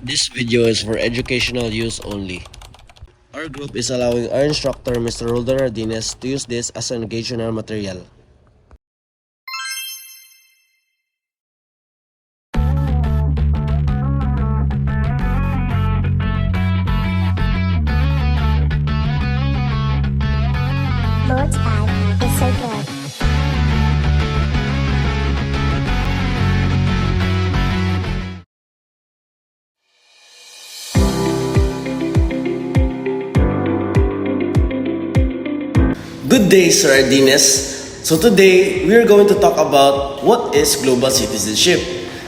This video is for educational use only. Our group is allowing our instructor, Mr. Roldan Ardines, to use this as an educational material. Lord's God is so good. Good day, Sir Ardines. So today, we are going to talk about what is global citizenship.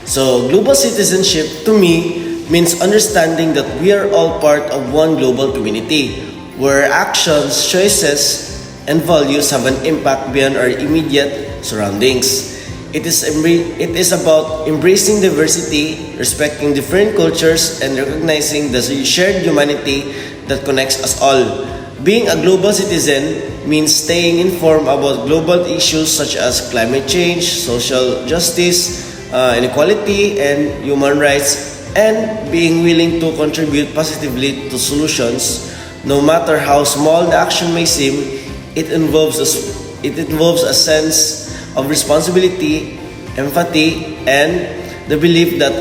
So global citizenship to me means understanding that we are all part of one global community where actions, choices, and values have an impact beyond our immediate surroundings. It is about embracing diversity, respecting different cultures, and recognizing the shared humanity that connects us all. Being a global citizen means staying informed about global issues such as climate change, social justice, inequality, and human rights, and being willing to contribute positively to solutions. No matter how small the action may seem, it involves a sense of responsibility, empathy, and the belief that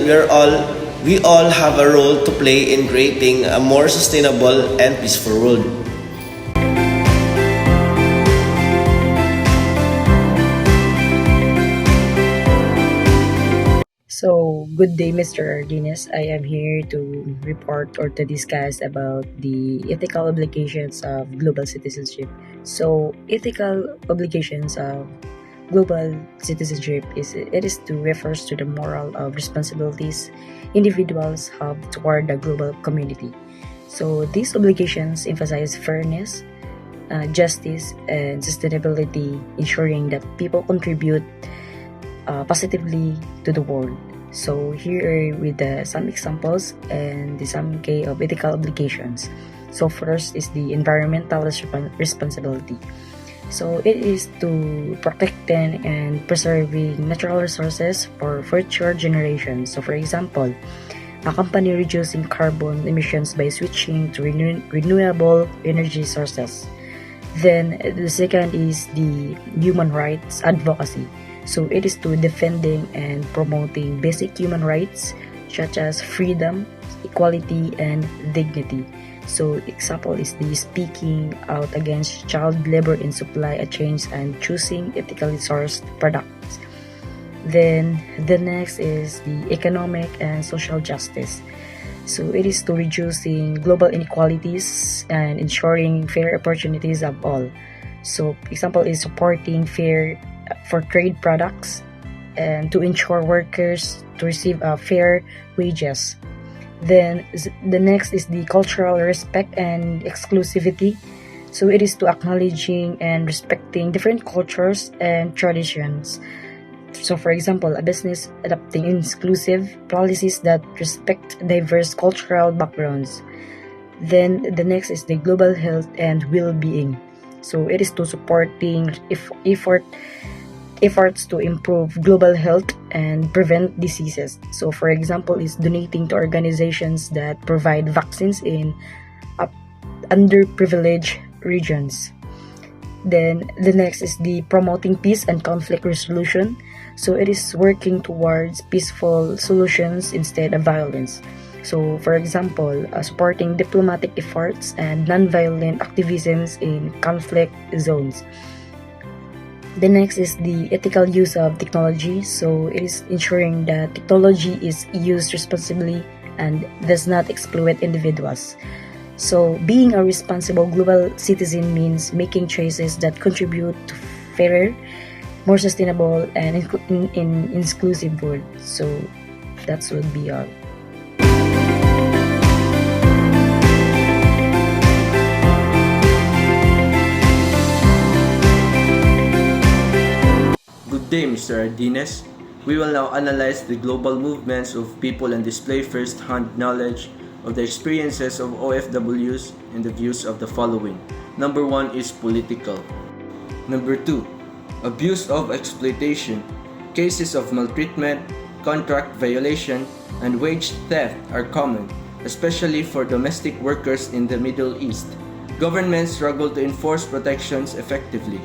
we all have a role to play in creating a more sustainable and peaceful world. So, good day, Mr. Guinness. I am here to report or to discuss about the ethical obligations of global citizenship. So, ethical obligations of global citizenship is to refers to the moral of responsibilities individuals have toward the global community. So, these obligations emphasize fairness, justice, and sustainability, ensuring that people contribute positively to the world. So here are with some examples and some of ethical obligations. So first is the environmental responsibility. So it is to protecting and preserving natural resources for future generations. So for example, a company reducing carbon emissions by switching to renewable energy sources. Then the second is the human rights advocacy. So it is to defending and promoting basic human rights such as freedom, equality, and dignity. So example is the speaking out against child labor in supply chains and choosing ethically sourced products. Then the next is the economic and social justice. So it is to reducing global inequalities and ensuring fair opportunities of all. So example is supporting fair for trade products and to ensure workers to receive fair wages. Then the next is the cultural respect and exclusivity. So it is to acknowledging and respecting different cultures and traditions. So for example, a business adopting inclusive policies that respect diverse cultural backgrounds. Then the next is the global health and well-being. So it is to supporting efforts to improve global health and prevent diseases. So for example is donating to organizations that provide vaccines in underprivileged regions. Then the next is the promoting peace and conflict resolution. So it is working towards peaceful solutions instead of violence. So for example, supporting diplomatic efforts and non-violent activisms in conflict zones. The next is the ethical use of technology. So it is ensuring that technology is used responsibly and does not exploit individuals. So being a responsible global citizen means making choices that contribute to fairer, more sustainable, and inclusive world. So that would be all. Good day, Mr. Ardines. We will now analyze the global movements of people and display first-hand knowledge of the experiences of OFWs and the views of the following. Number 1 is political. Number 2, abuse of exploitation, cases of maltreatment, contract violation, and wage theft are common, especially for domestic workers in the Middle East. Governments struggle to enforce protections effectively.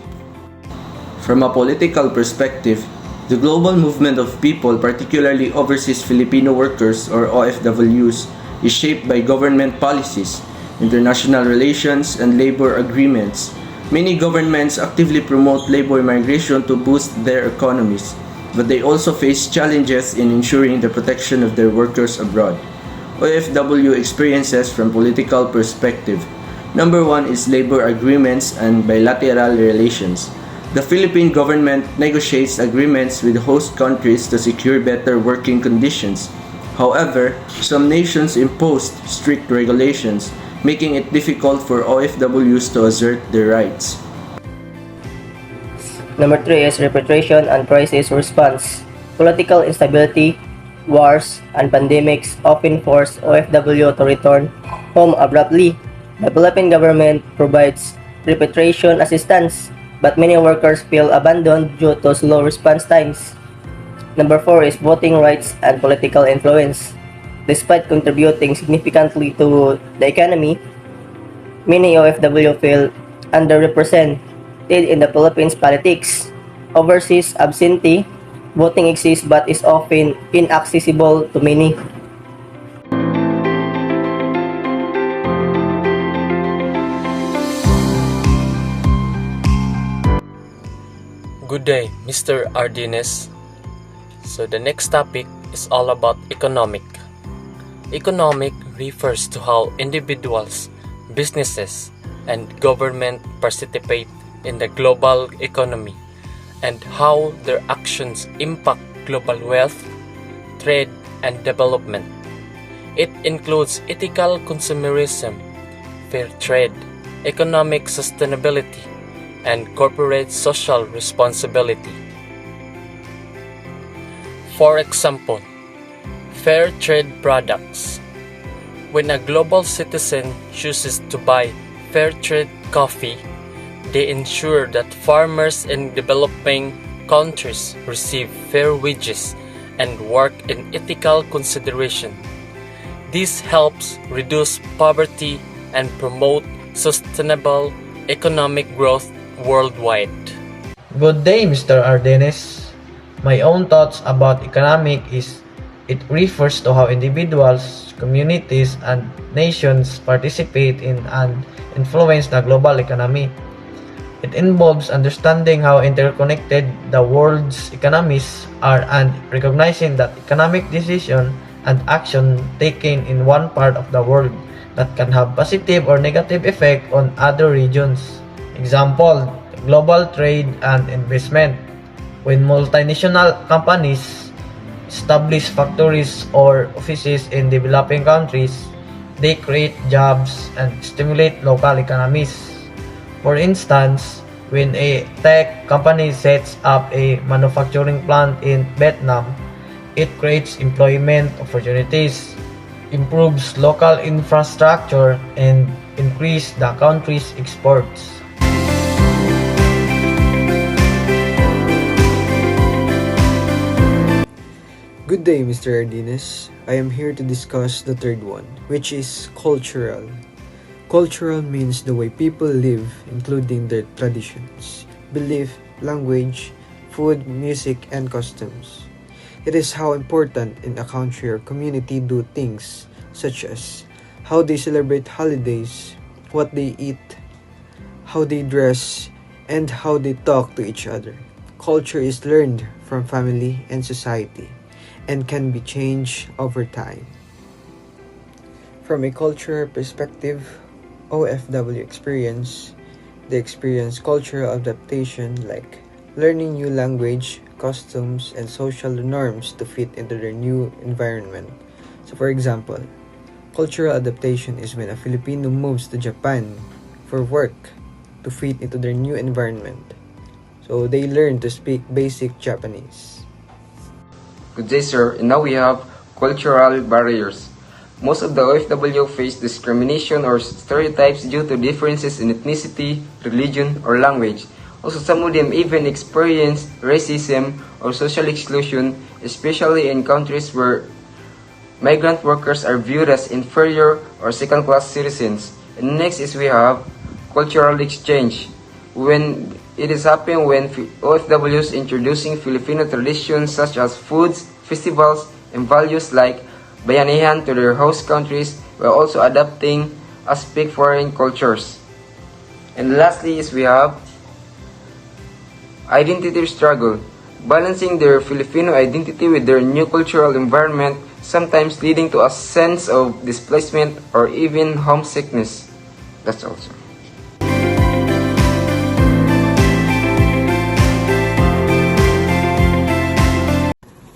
From a political perspective, the global movement of people, particularly overseas Filipino workers or OFWs, is shaped by government policies, international relations, and labor agreements. Many governments actively promote labor migration to boost their economies, but they also face challenges in ensuring the protection of their workers abroad. OFW experiences from political perspective. Number one is labor agreements and bilateral relations. The Philippine government negotiates agreements with host countries to secure better working conditions. However, some nations imposed strict regulations, making it difficult for OFWs to assert their rights. Number 3 is repatriation and crisis response. Political instability, wars, and pandemics often force OFW to return home abruptly. The Philippine government provides repatriation assistance, but many workers feel abandoned due to slow response times. Number 4 is voting rights and political influence. Despite contributing significantly to the economy, many OFW feel underrepresented in the Philippines politics. Overseas absentee voting exists but is often inaccessible to many. Good day, Mr. Ardines. So the next topic is all about economic. Economic refers to how individuals, businesses, and government participate in the global economy and how their actions impact global wealth, trade, and development. It includes ethical consumerism, fair trade, economic sustainability, and corporate social responsibility. For example, fair trade products. When a global citizen chooses to buy fair trade coffee, they ensure that farmers in developing countries receive fair wages and work in ethical consideration. This helps reduce poverty and promote sustainable economic growth worldwide. Good day, Mr. Ardenes. My own thoughts about economic is it refers to how individuals, communities, and nations participate in and influence the global economy. It involves understanding how interconnected the world's economies are and recognizing that economic decision and action taken in one part of the world that can have positive or negative effect on other regions. Example, global trade and investment. When multinational companies establish factories or offices in developing countries, they create jobs and stimulate local economies. For instance, when a tech company sets up a manufacturing plant in Vietnam, it creates employment opportunities, improves local infrastructure, and increases the country's exports. Good day, Mr. Ardines. I am here to discuss the third one, which is cultural. Cultural means the way people live, including their traditions, belief, language, food, music, and customs. It is how important in a country or community do things, such as how they celebrate holidays, what they eat, how they dress, and how they talk to each other. Culture is learned from family and society, and can be changed over time. From a cultural perspective, OFW they experience cultural adaptation like learning new language, customs, and social norms to fit into their new environment. So for example, cultural adaptation is when a Filipino moves to Japan for work to fit into their new environment. So they learn to speak basic Japanese. Good day, sir. And now we have cultural barriers. Most of the OFW face discrimination or stereotypes due to differences in ethnicity, religion, or language. Also, some of them even experience racism or social exclusion especially in countries where migrant workers are viewed as inferior or second-class citizens. And next is we have cultural exchange. When it is happening when OFWs introducing Filipino traditions such as foods, festivals, and values like bayanihan to their host countries while also adapting aspect foreign cultures. And lastly is we have identity struggle, balancing their Filipino identity with their new cultural environment, sometimes leading to a sense of displacement or even homesickness. That's all, sir.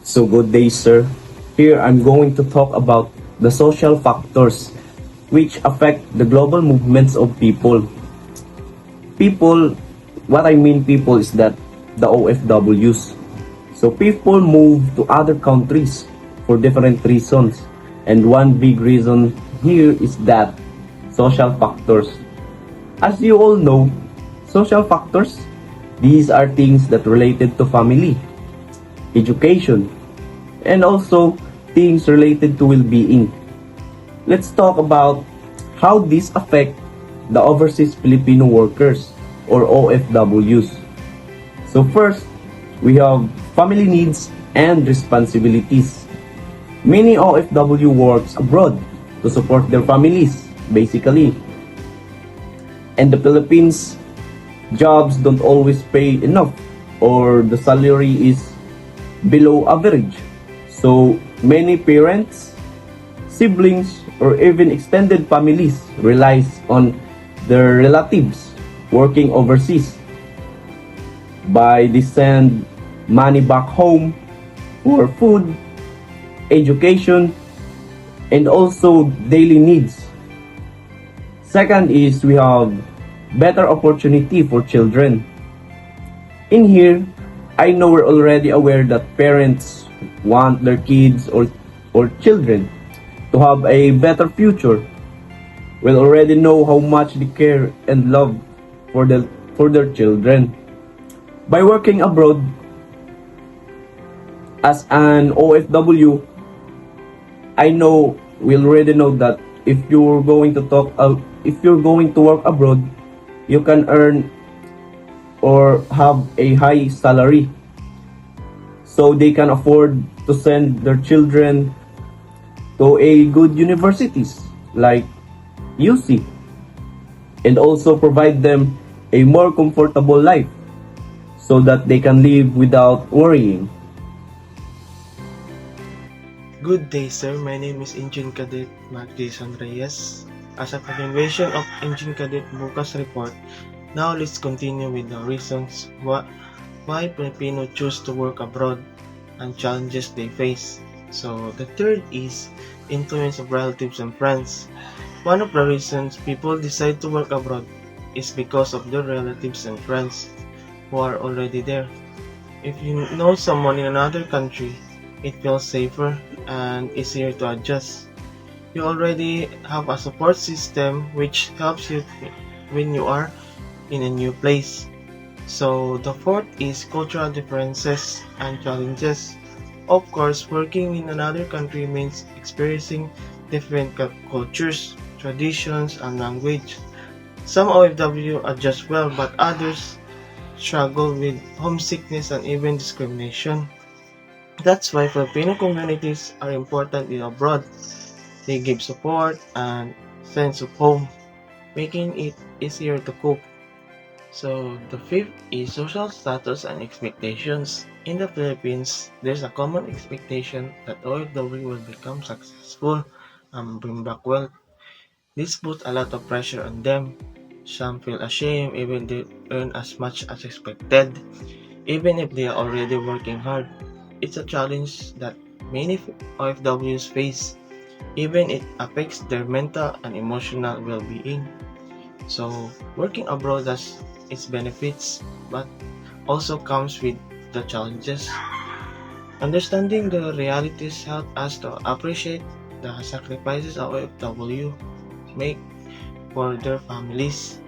So good day, sir. Here I'm going to talk about the social factors which affect the global movements of people. People, what I mean people is that the OFWs. So people move to other countries for different reasons. And one big reason here is that social factors. As you all know, social factors, these are things that related to family, education, and also things related to well-being. Let's talk about how these affect the overseas Filipino workers or OFWs. So first, we have family needs and responsibilities. Many OFW works abroad to support their families, basically. And the Philippines, jobs don't always pay enough or the salary is below average. So many parents, siblings, or even extended families relies on their relatives working overseas. By they send money back home for food, education, and also daily needs. Second is we have better opportunity for children. In here, I know we're already aware that parents want their kids or children to have a better future. We already know how much they care and love for their children. By working abroad as an OFW, I know we already know that if you're going to work abroad, you can earn or have a high salary. So they can afford to send their children to a good universities like UC and also provide them a more comfortable life so that they can live without worrying. Good day, sir. My name is Engine Cadet Mark Jason Reyes. As a continuation of Engine Cadet Bukas report, now let's continue with the reasons why Filipino choose to work abroad and challenges they face. So the third is influence of relatives and friends. One of the reasons people decide to work abroad is because of their relatives and friends who are already there. If you know someone in another country, it feels safer and easier to adjust. You already have a support system which helps you when you are in a new place. So the fourth is cultural differences and challenges. Of course, working in another country means experiencing different cultures, traditions, and language. Some OFW adjust well, but others struggle with homesickness and even discrimination. That's why Filipino communities are important in abroad. They give support and sense of home, making it easier to cope. So the fifth is social status and expectations. In the Philippines, there's a common expectation that OFW will become successful and bring back wealth. This puts a lot of pressure on them. Some feel ashamed even they earn as much as expected, even if they are already working hard. It's a challenge that many OFWs face, even it affects their mental and emotional well-being. So, working abroad has its benefits, but also comes with the challenges. Understanding the realities help us to appreciate the sacrifices of OFW make for their families.